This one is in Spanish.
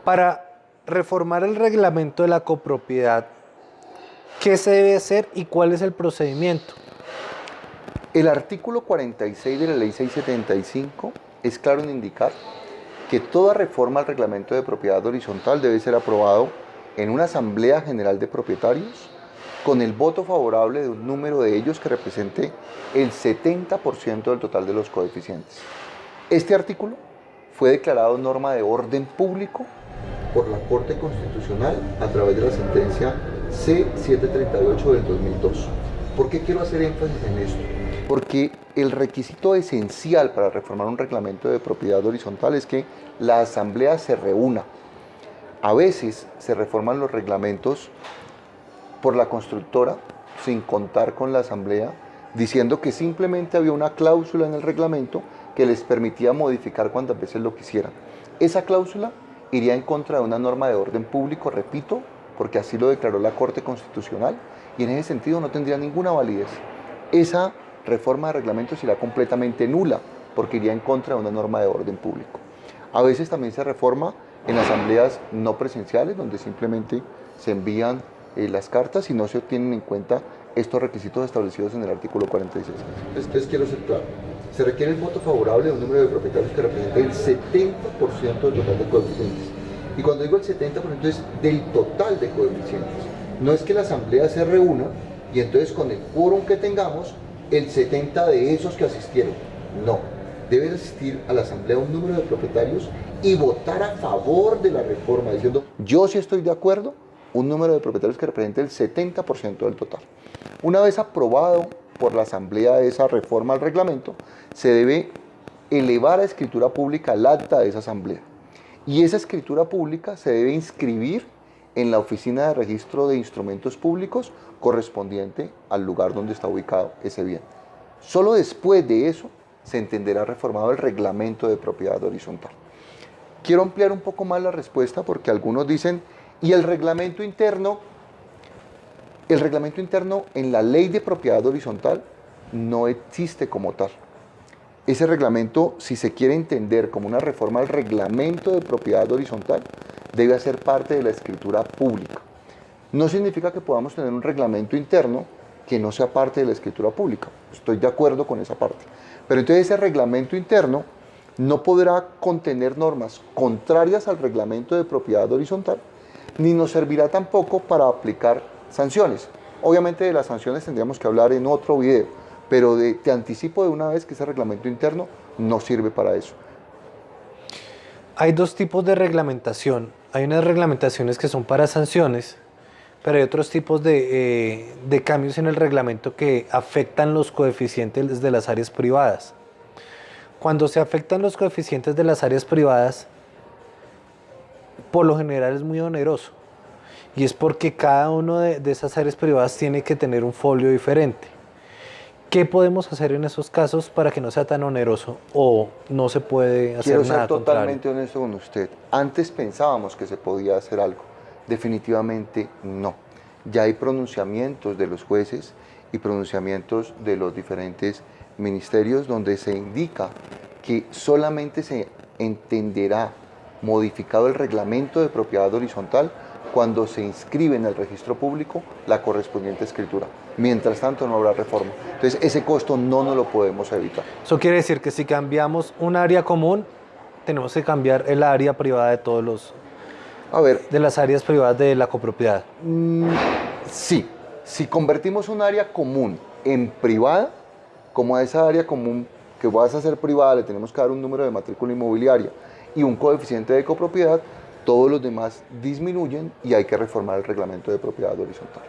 Para reformar el reglamento de la copropiedad, ¿qué se debe hacer y cuál es el procedimiento? El artículo 46 de la Ley 675 es claro en indicar que toda reforma al reglamento de propiedad horizontal debe ser aprobado en una asamblea general de propietarios con el voto favorable de un número de ellos que represente el 70% del total de los coeficientes. Este artículo fue declarado norma de orden público por la Corte Constitucional a través de la sentencia C-738 del 2002. ¿Por qué quiero hacer énfasis en esto? Porque el requisito esencial para reformar un reglamento de propiedad horizontal es que la asamblea se reúna. A veces se reforman los reglamentos por la constructora sin contar con la asamblea, diciendo que simplemente había una cláusula en el reglamento que les permitía modificar cuantas veces lo quisieran. Esa cláusula iría en contra de una norma de orden público, repito, porque así lo declaró la Corte Constitucional, y en ese sentido no tendría ninguna validez. Esa reforma de reglamento será completamente nula, porque iría en contra de una norma de orden público. A veces también se reforma en asambleas no presenciales, donde simplemente se envían las cartas y no se tienen en cuenta estos requisitos establecidos en el artículo 46. Entonces quiero ser claro, se requiere el voto favorable de un número de propietarios que represente el 70% del total de coeficientes. Y cuando digo el 70% es del total de coeficientes. No es que la asamblea se reúna y entonces con el quórum que tengamos, el 70 de esos que asistieron. No, debe asistir a la asamblea un número de propietarios y votar a favor de la reforma, diciendo, yo sí estoy de acuerdo, un número de propietarios que represente el 70% del total. Una vez aprobado por la asamblea esa reforma al reglamento, se debe elevar a escritura pública el acta de esa asamblea. Y esa escritura pública se debe inscribir en la oficina de registro de instrumentos públicos correspondiente al lugar donde está ubicado ese bien. Solo después de eso se entenderá reformado el reglamento de propiedad horizontal. Quiero ampliar un poco más la respuesta porque algunos dicen, ¿y el reglamento interno? El reglamento interno en la ley de propiedad horizontal no existe como tal. Ese reglamento, si se quiere entender como una reforma al reglamento de propiedad horizontal, debe hacer parte de la escritura pública. No significa que podamos tener un reglamento interno que no sea parte de la escritura pública. Estoy de acuerdo con esa parte. Pero entonces ese reglamento interno no podrá contener normas contrarias al reglamento de propiedad horizontal, ni nos servirá tampoco para aplicar sanciones. Obviamente de las sanciones tendríamos que hablar en otro video, pero te anticipo de una vez que ese reglamento interno no sirve para eso. Hay dos tipos de reglamentación. Hay unas reglamentaciones que son para sanciones, pero hay otros tipos de cambios en el reglamento que afectan los coeficientes de las áreas privadas. Cuando se afectan los coeficientes de las áreas privadas, por lo general es muy oneroso. Y es porque cada una de esas áreas privadas tiene que tener un folio diferente. ¿Qué podemos hacer en esos casos para que no sea tan oneroso o no se puede hacer nada contrario? Quiero ser totalmente honesto con usted. Antes pensábamos que se podía hacer algo. Definitivamente no. Ya hay pronunciamientos de los jueces y pronunciamientos de los diferentes ministerios donde se indica que solamente se entenderá modificado el reglamento de propiedad horizontal cuando se inscribe en el registro público la correspondiente escritura. Mientras tanto no habrá reforma. Entonces ese costo no nos lo podemos evitar. Eso quiere decir que si cambiamos un área común, tenemos que cambiar el área privada de todos los... de las áreas privadas de la copropiedad. Sí, si convertimos un área común en privada, como a esa área común que vas a hacer privada le tenemos que dar un número de matrícula inmobiliaria y un coeficiente de copropiedad, todos los demás disminuyen y hay que reformar el reglamento de propiedad horizontal.